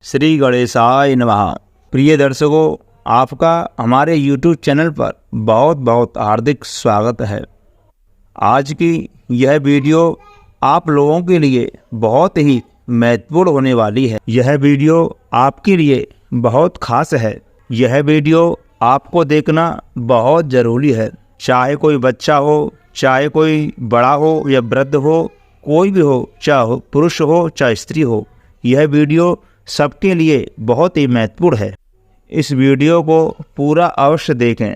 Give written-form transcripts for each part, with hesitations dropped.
श्री गणेशाय नमः। प्रिय दर्शकों, आपका हमारे YouTube चैनल पर बहुत बहुत हार्दिक स्वागत है। आज की यह वीडियो आप लोगों के लिए बहुत ही महत्वपूर्ण होने वाली है। यह वीडियो आपके लिए बहुत खास है। यह वीडियो आपको देखना बहुत ज़रूरी है। चाहे कोई बच्चा हो, चाहे कोई बड़ा हो या वृद्ध हो, कोई भी हो, चाहे पुरुष हो चाहे स्त्री हो, यह वीडियो सबके लिए बहुत ही महत्वपूर्ण है। इस वीडियो को पूरा अवश्य देखें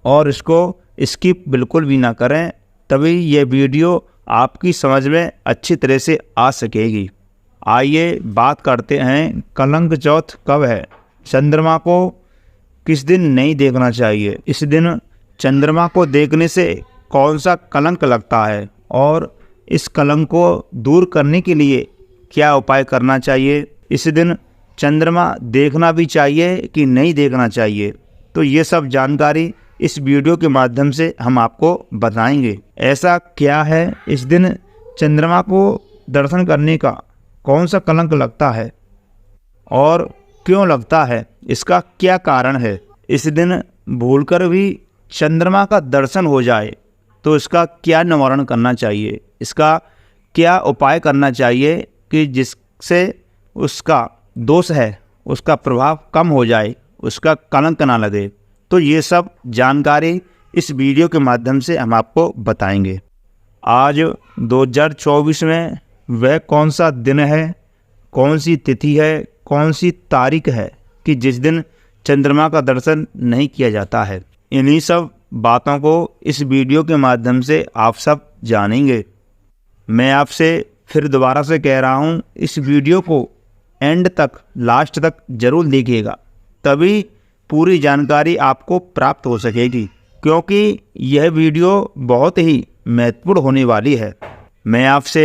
और इसको स्किप बिल्कुल भी ना करें, तभी यह वीडियो आपकी समझ में अच्छी तरह से आ सकेगी। आइए बात करते हैं, कलंक चौथ कब है, चंद्रमा को किस दिन नहीं देखना चाहिए, इस दिन चंद्रमा को देखने से कौन सा कलंक लगता है और इस कलंक को दूर करने के लिए क्या उपाय करना चाहिए, इस दिन चंद्रमा देखना भी चाहिए कि नहीं देखना चाहिए, तो ये सब जानकारी इस वीडियो के माध्यम से हम आपको बताएंगे। ऐसा क्या है, इस दिन चंद्रमा को दर्शन करने का कौन सा कलंक लगता है और क्यों लगता है, इसका क्या कारण है। इस दिन भूलकर भी चंद्रमा का दर्शन हो जाए तो इसका क्या निवारण करना चाहिए, इसका क्या उपाय करना चाहिए कि जिससे उसका दोष है, उसका प्रभाव कम हो जाए, उसका कलंक ना लगे। तो ये सब जानकारी इस वीडियो के माध्यम से हम आपको बताएंगे। आज 2024 में वह कौन सा दिन है, कौन सी तिथि है, कौन सी तारीख है कि जिस दिन चंद्रमा का दर्शन नहीं किया जाता है। इन्हीं सब बातों को इस वीडियो के माध्यम से आप सब जानेंगे। मैं आपसे फिर दोबारा से कह रहा हूँ, इस वीडियो को एंड तक, लास्ट तक जरूर देखिएगा, तभी पूरी जानकारी आपको प्राप्त हो सकेगी, क्योंकि यह वीडियो बहुत ही महत्वपूर्ण होने वाली है। मैं आपसे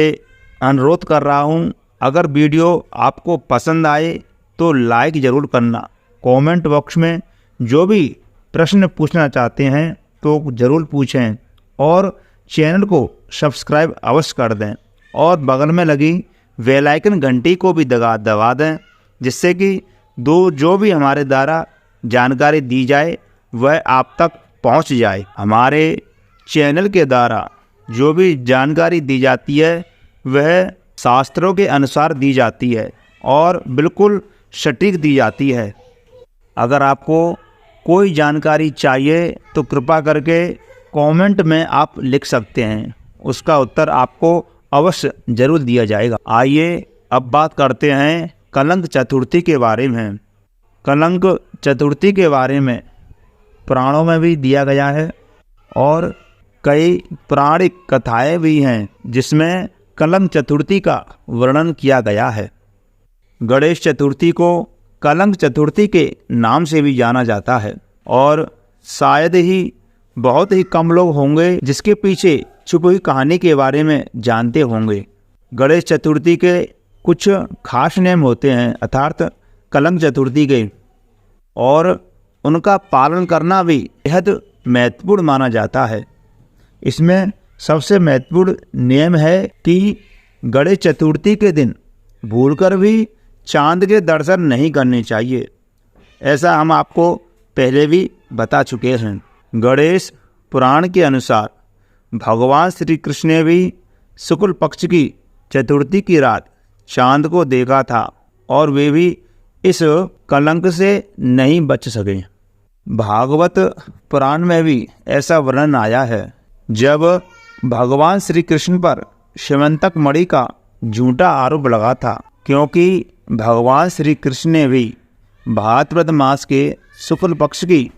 अनुरोध कर रहा हूँ, अगर वीडियो आपको पसंद आए तो लाइक ज़रूर करना। कमेंट बॉक्स में जो भी प्रश्न पूछना चाहते हैं तो ज़रूर पूछें और चैनल को सब्सक्राइब अवश्य कर दें और बगल में लगी बेल आइकन घंटी को भी दबा दें, जिससे कि जो भी हमारे द्वारा जानकारी दी जाए वह आप तक पहुंच जाए। हमारे चैनल के द्वारा जो भी जानकारी दी जाती है वह शास्त्रों के अनुसार दी जाती है और बिल्कुल सटीक दी जाती है। अगर आपको कोई जानकारी चाहिए तो कृपा करके कमेंट में आप लिख सकते हैं, उसका उत्तर आपको अवश्य जरूर दिया जाएगा। आइए अब बात करते हैं कलंक चतुर्थी के बारे में। कलंक चतुर्थी के बारे में पुराणों में भी दिया गया है और कई पौराणिक कथाएं भी हैं जिसमें कलंक चतुर्थी का वर्णन किया गया है। गणेश चतुर्थी को कलंक चतुर्थी के नाम से भी जाना जाता है और शायद ही बहुत ही कम लोग होंगे जिसके पीछे छुपी हुई कहानी के बारे में जानते होंगे। गणेश चतुर्थी के कुछ खास नियम होते हैं, अर्थात कलंक चतुर्थी के, और उनका पालन करना भी बेहद महत्वपूर्ण माना जाता है। इसमें सबसे महत्वपूर्ण नियम है कि गणेश चतुर्थी के दिन भूलकर भी चांद के दर्शन नहीं करने चाहिए। ऐसा हम आपको पहले भी बता चुके हैं। गणेश पुराण के अनुसार भगवान श्री कृष्ण ने भी शुक्ल पक्ष की चतुर्थी की रात चांद को देखा था और वे भी इस कलंक से नहीं बच सके। भागवत पुराण में भी ऐसा वर्णन आया है, जब भगवान श्री कृष्ण पर स्यंवतक मणि का झूठा आरोप लगा था, क्योंकि भगवान श्री कृष्ण ने भी भाद्रपद मास के शुक्ल पक्ष की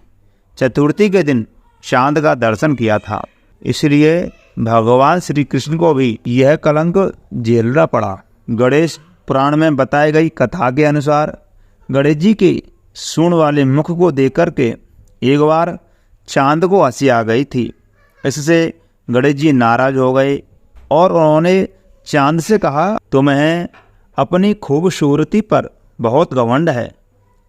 चतुर्थी के दिन चांद का दर्शन किया था, इसलिए भगवान श्री कृष्ण को भी यह कलंक झेलना पड़ा। गणेश पुराण में बताई गई कथा के अनुसार गणेश जी के सूंड वाले मुख को देख करके एक बार चांद को हंसी आ गई थी। इससे गणेश जी नाराज हो गए और उन्होंने चांद से कहा, तुम्हें अपनी खूबसूरती पर बहुत घमंड है,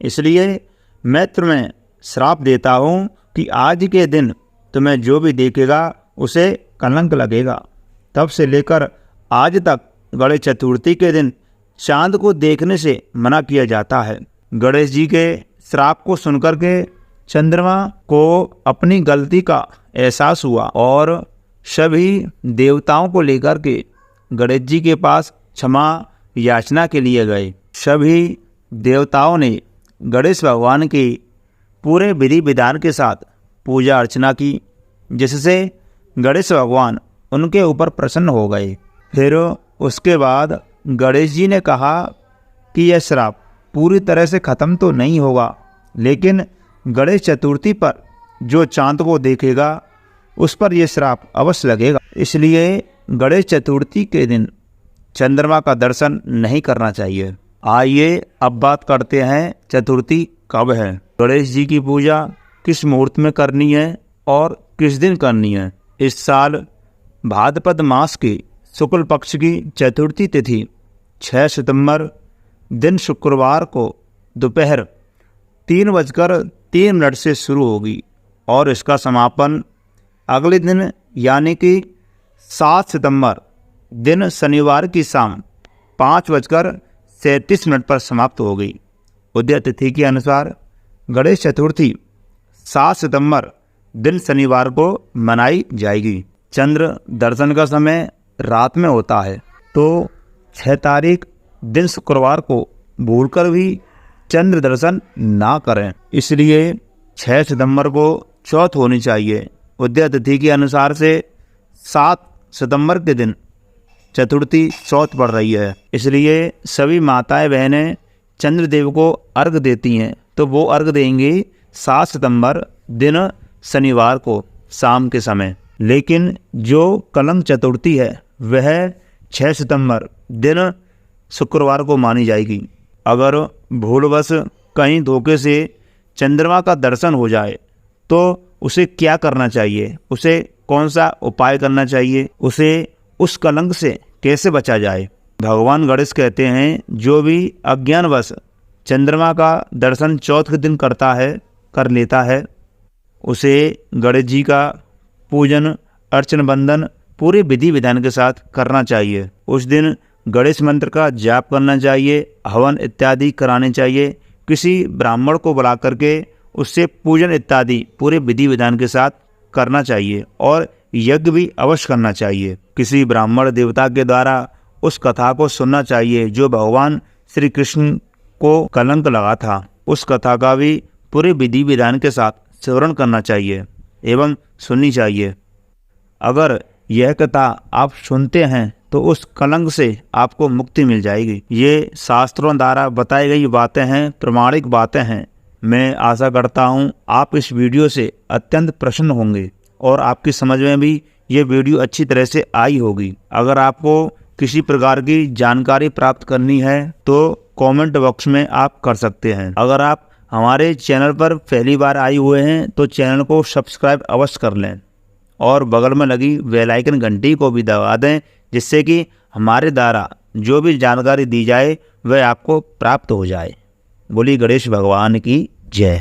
इसलिए मैं तुम्हें श्राप देता हूँ कि आज के दिन तुम्हें जो भी देखेगा उसे कलंक लगेगा। तब से लेकर आज तक गणेश चतुर्थी के दिन चांद को देखने से मना किया जाता है। गणेश जी के श्राप को सुनकर के चंद्रमा को अपनी गलती का एहसास हुआ और सभी देवताओं को लेकर के गणेश जी के पास क्षमा याचना के लिए गए। सभी देवताओं ने गणेश भगवान की पूरे विधि विधान के साथ पूजा अर्चना की, जिससे गणेश भगवान उनके ऊपर प्रसन्न हो गए। फिर उसके बाद गणेश जी ने कहा कि यह श्राप पूरी तरह से ख़त्म तो नहीं होगा, लेकिन गणेश चतुर्थी पर जो चांद को देखेगा उस पर यह श्राप अवश्य लगेगा। इसलिए गणेश चतुर्थी के दिन चंद्रमा का दर्शन नहीं करना चाहिए। आइए अब बात करते हैं चतुर्थी कब है, गणेश जी की पूजा किस मुहूर्त में करनी है और किस दिन करनी है। इस साल भाद्रपद मास की शुक्ल पक्ष की चतुर्थी तिथि 6 सितंबर दिन शुक्रवार को दोपहर 3:03 से शुरू होगी और इसका समापन अगले दिन यानी कि 7 सितंबर दिन शनिवार की शाम 5:37 पर समाप्त होगी। उदय तिथि के अनुसार गणेश चतुर्थी 7 सितंबर दिन शनिवार को मनाई जाएगी। चंद्र दर्शन का समय रात में होता है, तो 6 तारीख दिन शुक्रवार को भूलकर भी चंद्र दर्शन ना करें। इसलिए 6 सितंबर को चौथ होनी चाहिए। उदय तिथि के अनुसार से 7 सितंबर के दिन चतुर्थी चौथ पड़ रही है, इसलिए सभी माताएं बहनें चंद्रदेव को अर्घ देती हैं, तो वो अर्घ देंगी 7 सितंबर दिन शनिवार को शाम के समय। लेकिन जो कलंक चतुर्थी है वह 6 सितंबर दिन शुक्रवार को मानी जाएगी। अगर भूलवश कहीं धोखे से चंद्रमा का दर्शन हो जाए तो उसे क्या करना चाहिए, उसे कौन सा उपाय करना चाहिए, उसे उस कलंक से कैसे बचा जाए। भगवान गणेश कहते हैं जो भी अज्ञानवश चंद्रमा का दर्शन चौथ के दिन कर लेता है उसे गणेश जी का पूजन अर्चन बंदन पूरे विधि विधान के साथ करना चाहिए। उस दिन गणेश मंत्र का जाप करना चाहिए, हवन इत्यादि कराने चाहिए, किसी ब्राह्मण को बुला करके उससे पूजन इत्यादि पूरे विधि विधान के साथ करना चाहिए और यज्ञ भी अवश्य करना चाहिए। किसी ब्राह्मण देवता के द्वारा उस कथा को सुनना चाहिए जो भगवान श्री कृष्ण को कलंक लगा था। उस कथा का भी पूरे विधि विधान के साथ श्रवण करना चाहिए एवं सुननी चाहिए। अगर यह कथा आप सुनते हैं तो उस कलंक से आपको मुक्ति मिल जाएगी। ये शास्त्रों द्वारा बताई गई बातें हैं, प्रमाणिक बातें हैं। मैं आशा करता हूँ आप इस वीडियो से अत्यंत प्रसन्न होंगे और आपकी समझ में भी ये वीडियो अच्छी तरह से आई होगी। अगर आपको किसी प्रकार की जानकारी प्राप्त करनी है तो कमेंट बॉक्स में आप कर सकते हैं। अगर आप हमारे चैनल पर पहली बार आए हुए हैं तो चैनल को सब्सक्राइब अवश्य कर लें और बगल में लगी बेल आइकन घंटी को भी दबा दें, जिससे कि हमारे द्वारा जो भी जानकारी दी जाए वह आपको प्राप्त हो जाए। बोलिए गणेश भगवान की जय।